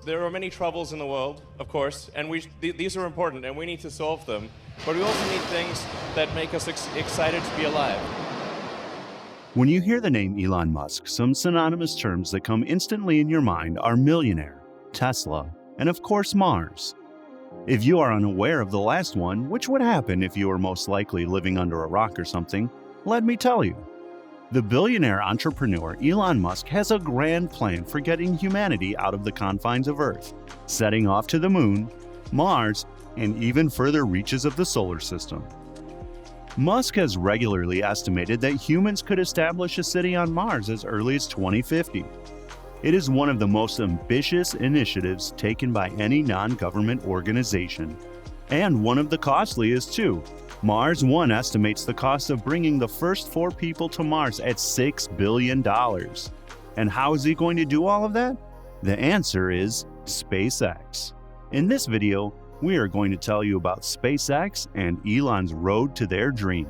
there are many troubles in the world, of course, and these are important, and we need to solve them. But we also need things that make us excited to be alive. When you hear the name Elon Musk, some synonymous terms that come instantly in your mind are millionaire, Tesla, and of course Mars. If you are unaware of the last one, which would happen if you were most likely living under a rock or something, let me tell you. The billionaire entrepreneur Elon Musk has a grand plan for getting humanity out of the confines of Earth, setting off to the Moon, Mars, and even further reaches of the solar system. Musk has regularly estimated that humans could establish a city on Mars as early as 2050. It is one of the most ambitious initiatives taken by any non-government organization, and one of the costliest too. Mars One estimates the cost of bringing the first 4 people to Mars at $6 billion. And how is he going to do all of that? The answer is SpaceX. In this video, we are going to tell you about SpaceX and Elon's road to their dream.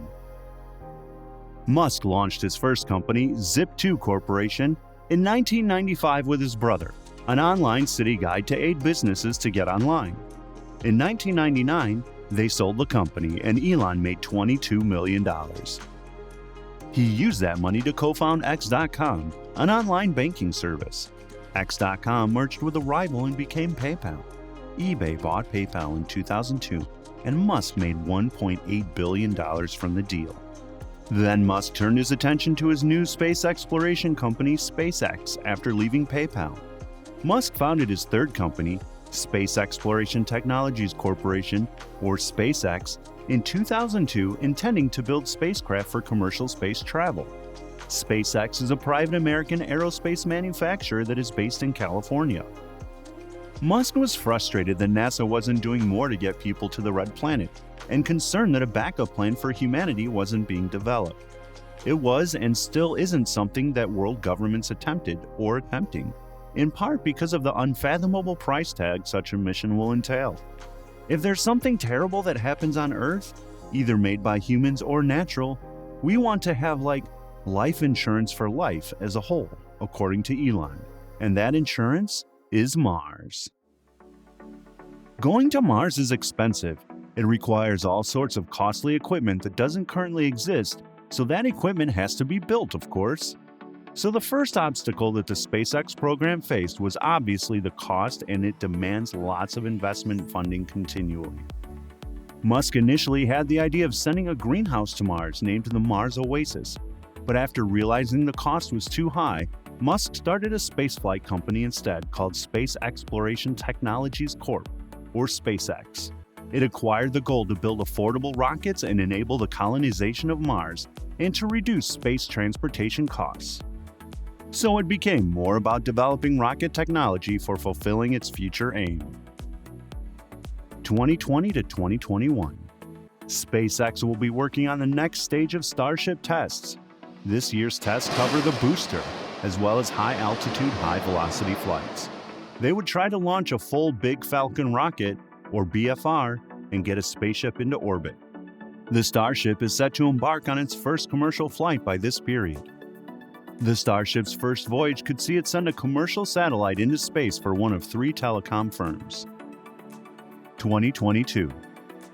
Musk launched his first company, Zip2 Corporation, in 1995 with his brother, an online city guide to aid businesses to get online. In 1999, they sold the company and Elon made $22 million. He used that money to co-found X.com, an online banking service. X.com merged with a rival and became PayPal. eBay bought PayPal in 2002, and Musk made $1.8 billion from the deal. Then Musk turned his attention to his new space exploration company, SpaceX, after leaving PayPal. Musk founded his third company, Space Exploration Technologies Corporation, or SpaceX, in 2002, intending to build spacecraft for commercial space travel. SpaceX is a private American aerospace manufacturer that is based in California. Musk was frustrated that NASA wasn't doing more to get people to the red planet, and concerned that a backup plan for humanity wasn't being developed. It was and still isn't something that world governments attempted or attempting, in part because of the unfathomable price tag such a mission will entail. If there's something terrible that happens on Earth, either made by humans or natural, we want to have life insurance for life as a whole, according to Elon, and that insurance is Mars. Going to Mars is expensive. It requires all sorts of costly equipment that doesn't currently exist, so that equipment has to be built, of course. So the first obstacle that the SpaceX program faced was obviously the cost, and it demands lots of investment funding continually. Musk initially had the idea of sending a greenhouse to Mars named the Mars Oasis, but after realizing the cost was too high, Musk started a spaceflight company instead called Space Exploration Technologies Corp., or SpaceX. It acquired the goal to build affordable rockets and enable the colonization of Mars, and to reduce space transportation costs. So it became more about developing rocket technology for fulfilling its future aim. 2020 to 2021. SpaceX will be working on the next stage of Starship tests. This year's tests cover the booster, as well as high-altitude, high-velocity flights. They would try to launch a full Big Falcon rocket, or BFR, and get a spaceship into orbit. The Starship is set to embark on its first commercial flight by this period. The Starship's first voyage could see it send a commercial satellite into space for one of 3 telecom firms. 2022.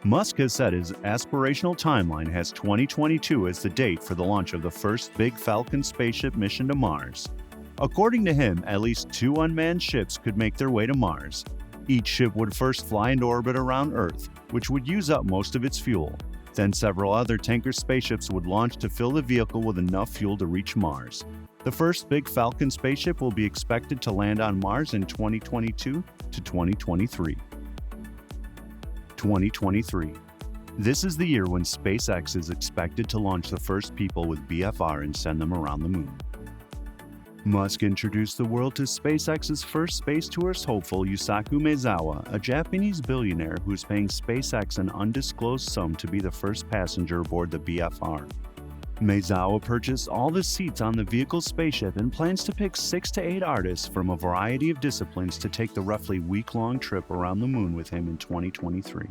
Musk has said his aspirational timeline has 2022 as the date for the launch of the first Big Falcon spaceship mission to Mars. According to him, at least 2 unmanned ships could make their way to Mars. Each ship would first fly into orbit around Earth, which would use up most of its fuel. Then several other tanker spaceships would launch to fill the vehicle with enough fuel to reach Mars. The first Big Falcon spaceship will be expected to land on Mars in 2022 to 2023. 2023. This is the year when SpaceX is expected to launch the first people with BFR and send them around the moon. Musk introduced the world to SpaceX's first space tourist hopeful, Yusaku Maezawa, a Japanese billionaire who is paying SpaceX an undisclosed sum to be the first passenger aboard the BFR. Maezawa purchased all the seats on the vehicle's spaceship and plans to pick 6 to 8 artists from a variety of disciplines to take the roughly week-long trip around the moon with him in 2023.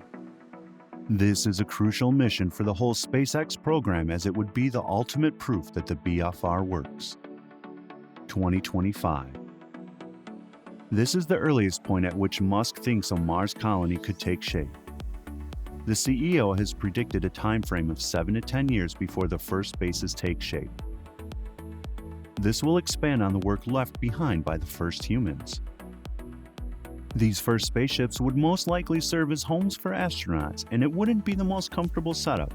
This is a crucial mission for the whole SpaceX program, as it would be the ultimate proof that the BFR works. 2025. This is the earliest point at which Musk thinks a Mars colony could take shape. The CEO has predicted a time frame of 7 to 10 years before the first bases take shape. This will expand on the work left behind by the first humans. These first spaceships would most likely serve as homes for astronauts, and it wouldn't be the most comfortable setup,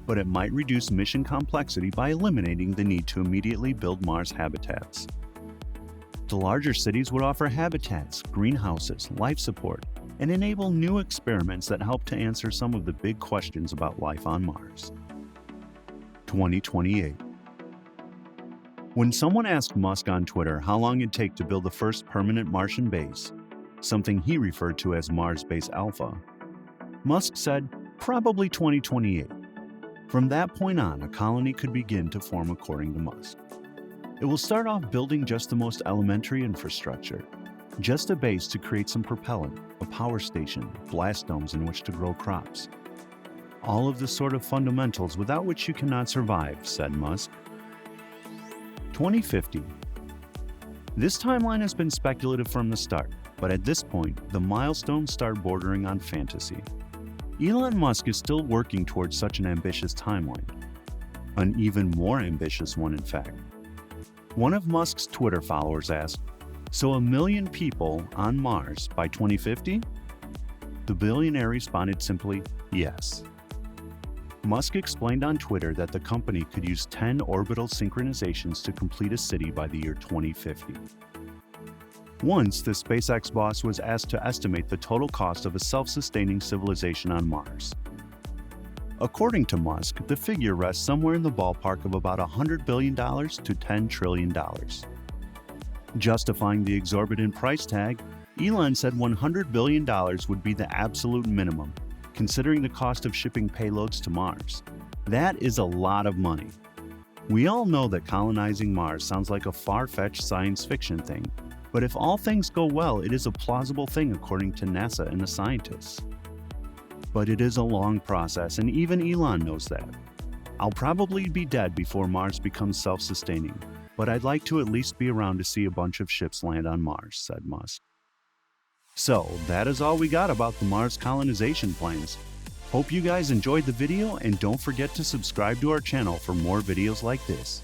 but it might reduce mission complexity by eliminating the need to immediately build Mars habitats. The larger cities would offer habitats, greenhouses, life support, and enable new experiments that help to answer some of the big questions about life on Mars. 2028. When someone asked Musk on Twitter how long it'd take to build the first permanent Martian base, something he referred to as Mars Base Alpha, Musk said, probably 2028. From that point on, a colony could begin to form according to Musk. It will start off building just the most elementary infrastructure, just a base to create some propellant, a power station, blast domes in which to grow crops. All of the sort of fundamentals without which you cannot survive, said Musk. 2050. This timeline has been speculative from the start, but at this point, the milestones start bordering on fantasy. Elon Musk is still working towards such an ambitious timeline. An even more ambitious one, in fact. One of Musk's Twitter followers asked, "So 1 million people on Mars by 2050? The billionaire responded simply, yes. Musk explained on Twitter that the company could use 10 orbital synchronizations to complete a city by the year 2050. Once, the SpaceX boss was asked to estimate the total cost of a self-sustaining civilization on Mars. According to Musk, the figure rests somewhere in the ballpark of about $100 billion to $10 trillion. Justifying the exorbitant price tag, Elon said $100 billion would be the absolute minimum, considering the cost of shipping payloads to Mars. That is a lot of money. We all know that colonizing Mars sounds like a far-fetched science fiction thing, but if all things go well, it is a plausible thing according to NASA and the scientists. But it is a long process, and even Elon knows that. I'll probably be dead before Mars becomes self-sustaining, but I'd like to at least be around to see a bunch of ships land on Mars, said Musk. So, that is all we got about the Mars colonization plans. Hope you guys enjoyed the video, and don't forget to subscribe to our channel for more videos like this.